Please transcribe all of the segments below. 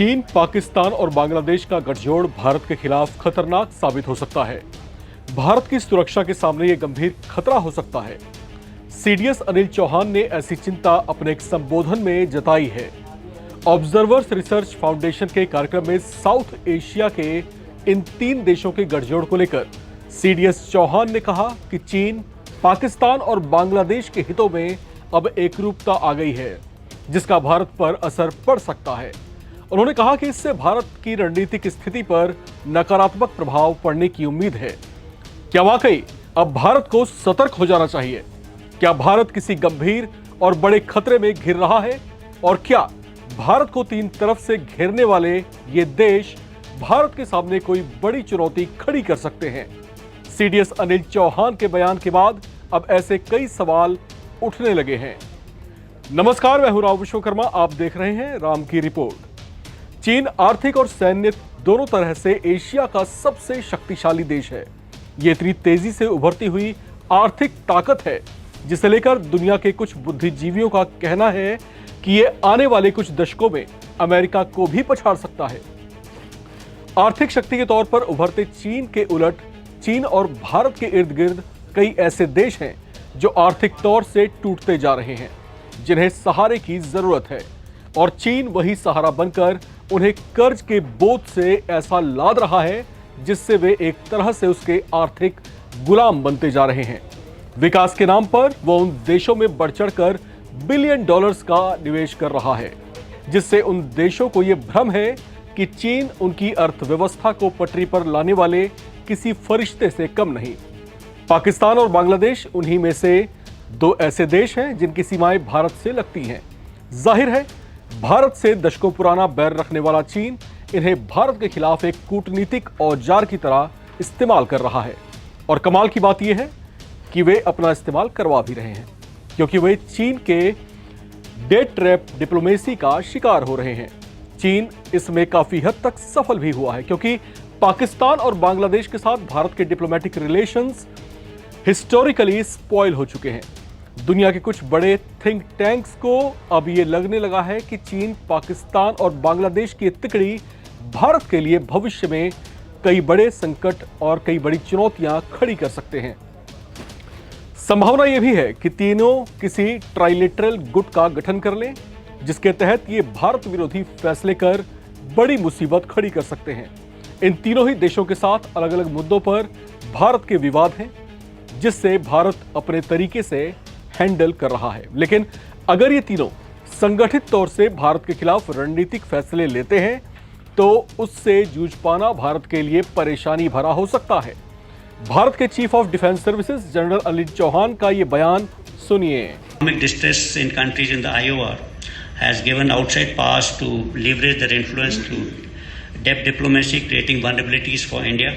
चीन, पाकिस्तान और बांग्लादेश का गठजोड़ भारत के खिलाफ खतरनाक साबित हो सकता है। भारत की सुरक्षा के सामने ये गंभीर खतरा हो सकता है। सीडीएस अनिल चौहान ने ऐसी चिंता अपने एक संबोधन में जताई है। ऑब्जर्वर्स रिसर्च फाउंडेशन के कार्यक्रम में साउथ एशिया के इन 3 देशों के गठजोड़ को लेकर सीडीएस चौहान ने कहा कि चीन, पाकिस्तान और बांग्लादेश के हितों में अब एकरूपता आ गई है, जिसका भारत पर असर पड़ सकता है। उन्होंने कहा कि इससे भारत की रणनीतिक स्थिति पर नकारात्मक प्रभाव पड़ने की उम्मीद है। क्या वाकई अब भारत को सतर्क हो जाना चाहिए? क्या भारत किसी गंभीर और बड़े खतरे में घिर रहा है? और क्या भारत को 3 तरफ से घेरने वाले ये देश भारत के सामने कोई बड़ी चुनौती खड़ी कर सकते हैं? सीडीएस अनिल चौहान के बयान के बाद अब ऐसे कई सवाल उठने लगे हैं। नमस्कार, मैं हूं राव विश्वकर्मा, आप देख रहे हैं राम की रिपोर्ट। चीन आर्थिक और सैन्य दोनों तरह से एशिया का सबसे शक्तिशाली देश है। ये इतनी तेजी से उभरती हुई आर्थिक ताकत है जिसे लेकर दुनिया के कुछ बुद्धिजीवियों का कहना है कि ये आने वाले कुछ दशकों में अमेरिका को भी पछाड़ सकता है। आर्थिक शक्ति के तौर पर उभरते चीन के उलट चीन और भारत के इर्द गिर्द कई ऐसे देश हैं जो आर्थिक तौर से टूटते जा रहे हैं, जिन्हें सहारे की जरूरत है, और चीन वही सहारा बनकर उन्हें कर्ज के बोझ से ऐसा लाद रहा है जिससे वे एक तरह से उसके आर्थिक गुलाम बनते जा रहे हैं। विकास के नाम पर वो उन देशों में बढ़ चढ़कर बिलियन डॉलर्स का निवेश कर रहा है, जिससे उन देशों को यह भ्रम है कि चीन उनकी अर्थव्यवस्था को पटरी पर लाने वाले किसी फरिश्ते से कम नहीं। पाकिस्तान और बांग्लादेश उन्हीं में से 2 ऐसे देश हैं जिनकी सीमाएं भारत से लगती हैं। जाहिर है, भारत से दशकों पुराना बैर रखने वाला चीन इन्हें भारत के खिलाफ एक कूटनीतिक औजार की तरह इस्तेमाल कर रहा है। और कमाल की बात यह है कि वे अपना इस्तेमाल करवा भी रहे हैं, क्योंकि वे चीन के डेट ट्रैप डिप्लोमेसी का शिकार हो रहे हैं। चीन इसमें काफी हद तक सफल भी हुआ है, क्योंकि पाकिस्तान और बांग्लादेश के साथ भारत के डिप्लोमेटिक रिलेशंस हिस्टोरिकली स्पॉइल हो चुके हैं। दुनिया के कुछ बड़े थिंक टैंक्स को अब ये लगने लगा है कि चीन, पाकिस्तान और बांग्लादेश की तिकड़ी भारत के लिए भविष्य में कई बड़े संकट और कई बड़ी चुनौतियां खड़ी कर सकते हैं। संभावना यह भी है कि तीनों किसी ट्राइलेटरल गुट का गठन कर लें, जिसके तहत ये भारत विरोधी फैसले कर बड़ी मुसीबत खड़ी कर सकते हैं। इन तीनों ही देशों के साथ अलग अलग मुद्दों पर भारत के विवाद हैं, जिससे भारत अपने तरीके से हैंडल कर रहा है। लेकिन अगर ये तीनों संगठित तौर से भारत के खिलाफ रणनीतिक फैसले लेते हैं तो उससे जूझ पाना भारत के लिए परेशानी भरा हो सकता है। भारत के chief of defence services general Anil Chauhan का ये बयान सुनिए। Economic distress in countries in the IOR has given outside powers to leverage their influence through debt diplomacy, creating vulnerabilities for India.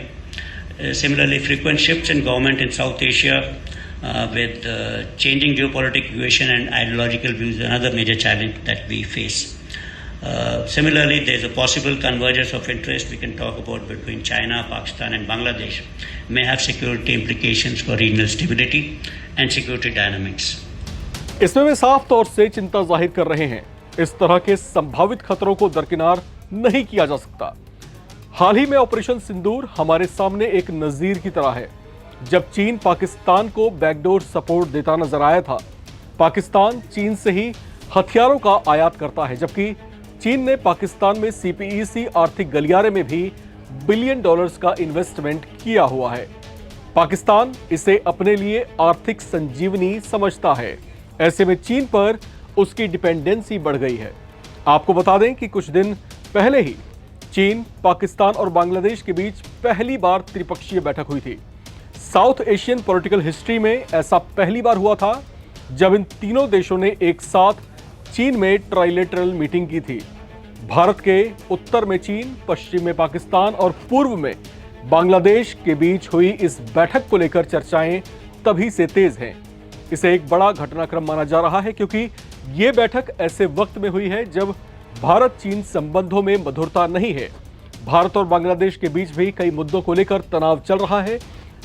Similarly, frequent shifts in government in South Asia with changing geopolitical equation and ideological views is another major challenge that we face. Similarly, there is a possible convergence of interest we can talk about between China, Pakistan and Bangladesh may have security implications for regional stability and security dynamics. इसमें वे साफ तौर से चिंता जाहिर कर रहे हैं। इस तरह के संभावित खतरों को दरकिनार नहीं किया जा सकता। हाल ही में ऑपरेशन सिंदूर हमारे सामने एक नजीर की तरह है, जब चीन पाकिस्तान को बैकडोर सपोर्ट देता नजर आया था। पाकिस्तान चीन से ही हथियारों का आयात करता है, जबकि चीन ने पाकिस्तान में सीपीईसी आर्थिक गलियारे में भी बिलियन डॉलर्स का इन्वेस्टमेंट किया हुआ है। पाकिस्तान इसे अपने लिए आर्थिक संजीवनी समझता है। ऐसे में चीन पर उसकी डिपेंडेंसी बढ़ गई है। आपको बता दें कि कुछ दिन पहले ही चीन, पाकिस्तान और बांग्लादेश के बीच पहली बार त्रिपक्षीय बैठक हुई थी। साउथ एशियन पॉलिटिकल हिस्ट्री में ऐसा पहली बार हुआ था जब इन तीनों देशों ने एक साथ चीन में ट्राइलेटरल मीटिंग की थी। भारत के उत्तर में चीन, पश्चिम में पाकिस्तान और पूर्व में बांग्लादेश के बीच हुई इस बैठक को लेकर चर्चाएं तभी से तेज हैं। इसे एक बड़ा घटनाक्रम माना जा रहा है, क्योंकि ये बैठक ऐसे वक्त में हुई है जब भारत चीन संबंधों में मधुरता नहीं है। भारत और बांग्लादेश के बीच भी कई मुद्दों को लेकर तनाव चल रहा है।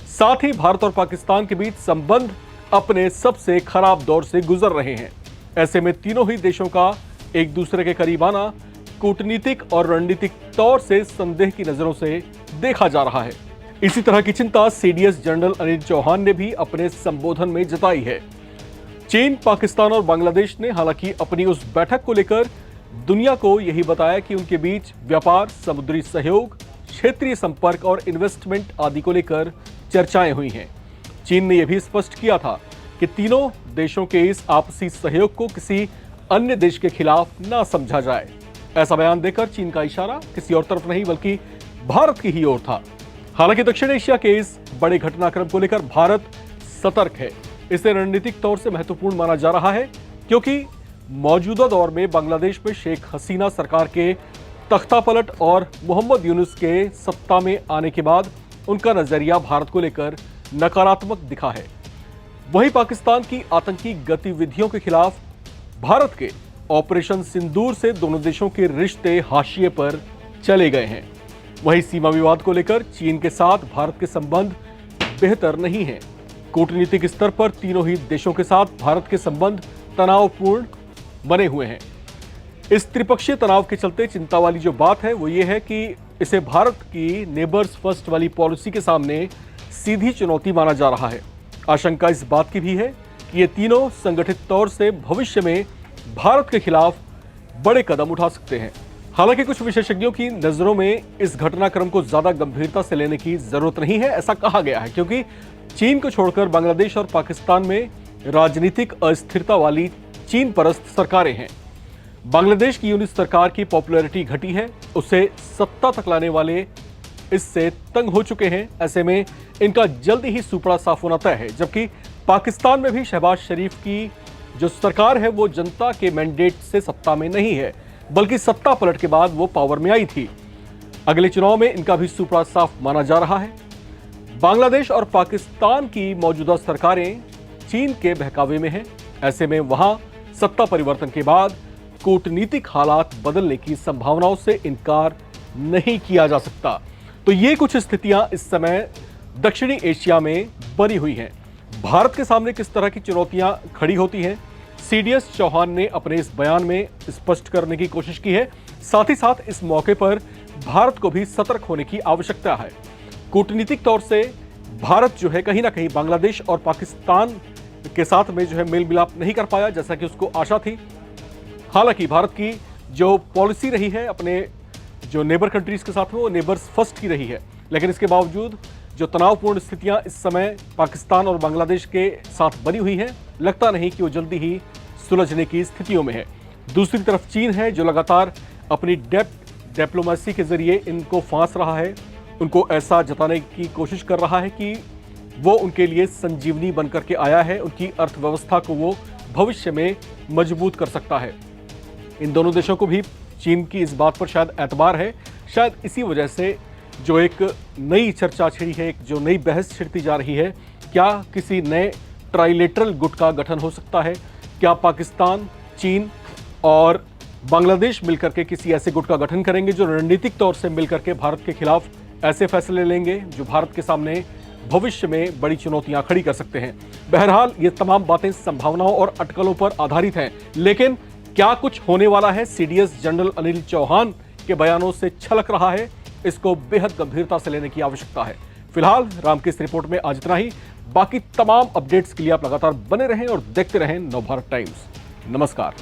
साथ ही भारत और पाकिस्तान के बीच संबंध अपने सबसे खराब दौर से गुजर रहे हैं। ऐसे में तीनों ही देशों का एक दूसरे के करीब आना कूटनीतिक और रणनीतिक तौर से संदेह की नजरों से देखा जा रहा है। इसी तरह की चिंता सीडीएस जनरल अनिल चौहान ने भी अपने संबोधन में जताई है। चीन, पाकिस्तान और बांग्लादेश ने हालांकि अपनी उस बैठक को लेकर दुनिया को यही बताया कि उनके बीच व्यापार, समुद्री सहयोग, क्षेत्रीय संपर्क और इन्वेस्टमेंट आदि को लेकर चर्चाएं हुई हैं। चीन ने यह भी स्पष्ट किया था कि तीनों देशों के इस आपसी सहयोग को किसी अन्य देश के खिलाफ ना समझा जाए। ऐसा बयान देकर चीन का इशारा किसी और तरफ नहीं बल्कि भारत की ही ओर था। हालांकि दक्षिण एशिया के इस बड़े घटनाक्रम को लेकर भारत सतर्क है। इसे रणनीतिक तौर से महत्वपूर्ण माना जा रहा है क्योंकि मौजूदा दौर में बांग्लादेश में शेख हसीना सरकार के तख्तापलट और मोहम्मद यूनुस के सत्ता में आने के बाद उनका नजरिया भारत को लेकर नकारात्मक दिखा है। वहीं पाकिस्तान की आतंकी गतिविधियों के खिलाफ भारत के ऑपरेशन सिंदूर से दोनों देशों के रिश्ते हाशिए पर चले गए हैं। वहीं सीमा विवाद को लेकर चीन के साथ भारत के संबंध बेहतर नहीं हैं। कूटनीतिक स्तर पर तीनों ही देशों के साथ भारत के संबंध तनावपूर्ण बने हुए हैं। इस त्रिपक्षीय तनाव के चलते चिंता वाली जो बात है वो ये है कि इसे भारत की नेबर्स फर्स्ट वाली पॉलिसी के सामने सीधी चुनौती माना जा रहा है। आशंका इस बात की भी है कि ये तीनों संगठित तौर से भविष्य में भारत के खिलाफ बड़े कदम उठा सकते हैं। हालांकि कुछ विशेषज्ञों की नजरों में इस घटनाक्रम को ज्यादा गंभीरता से लेने की जरूरत नहीं है, ऐसा कहा गया है, क्योंकि चीन को छोड़कर बांग्लादेश और पाकिस्तान में राजनीतिक अस्थिरता वाली चीन परस्त सरकारें हैं। बांग्लादेश की यूनिट सरकार की पॉपुलैरिटी घटी है, उसे सत्ता तक लाने वाले इससे तंग हो चुके हैं। ऐसे में इनका जल्दी ही सुपड़ा साफ होना तय है। जबकि पाकिस्तान में भी शहबाज शरीफ की जो सरकार है वो जनता के मैंडेट से सत्ता में नहीं है, बल्कि सत्ता पलट के बाद वो पावर में आई थी। अगले चुनाव में इनका भी सुपड़ा साफ माना जा रहा है। बांग्लादेश और पाकिस्तान की मौजूदा सरकारें चीन के बहकावे में हैं। ऐसे में वहां सत्ता परिवर्तन के बाद कूटनीतिक हालात बदलने की संभावनाओं से इनकार नहीं किया जा सकता। तो ये कुछ स्थितियां इस समय दक्षिणी एशिया में बनी हुई हैं। भारत के सामने किस तरह की चुनौतियां खड़ी होती हैं, सीडीएस चौहान ने अपने इस बयान में स्पष्ट करने की कोशिश की है। साथ ही साथ इस मौके पर भारत को भी सतर्क होने की आवश्यकता है। कूटनीतिक तौर से भारत जो है कहीं ना कहीं बांग्लादेश और पाकिस्तान के साथ में जो है मेल मिलाप नहीं कर पाया जैसा कि उसको आशा थी। हालांकि भारत की जो पॉलिसी रही है अपने जो नेबर कंट्रीज के साथ में वो नेबर्स फर्स्ट की रही है, लेकिन इसके बावजूद जो तनावपूर्ण स्थितियां इस समय पाकिस्तान और बांग्लादेश के साथ बनी हुई हैं, लगता नहीं कि वो जल्दी ही सुलझने की स्थितियों में है। दूसरी तरफ चीन है जो लगातार अपनी डिप्लोमेसी के जरिए इनको फांस रहा है, उनको ऐसा जताने की कोशिश कर रहा है कि वो उनके लिए संजीवनी बनकर के आया है, उनकी अर्थव्यवस्था को वो भविष्य में मजबूत कर सकता है। इन दोनों देशों को भी चीन की इस बात पर शायद एतबार है। शायद इसी वजह से जो एक नई चर्चा छिड़ी है, एक जो नई बहस छिड़ती जा रही है, क्या किसी नए ट्राइलेटरल गुट का गठन हो सकता है? क्या पाकिस्तान, चीन और बांग्लादेश मिलकर के किसी ऐसे गुट का गठन करेंगे जो रणनीतिक तौर से मिलकर के भारत के खिलाफ ऐसे फैसले लेंगे जो भारत के सामने भविष्य में बड़ी चुनौतियां खड़ी कर सकते हैं? बहरहाल ये तमाम बातें संभावनाओं और अटकलों पर आधारित हैं, लेकिन क्या कुछ होने वाला है सीडीएस जनरल अनिल चौहान के बयानों से छलक रहा है, इसको बेहद गंभीरता से लेने की आवश्यकता है। फिलहाल राम की इस रिपोर्ट में आज इतना ही। बाकी तमाम अपडेट्स के लिए आप लगातार बने रहें और देखते रहें नवभारत टाइम्स। नमस्कार।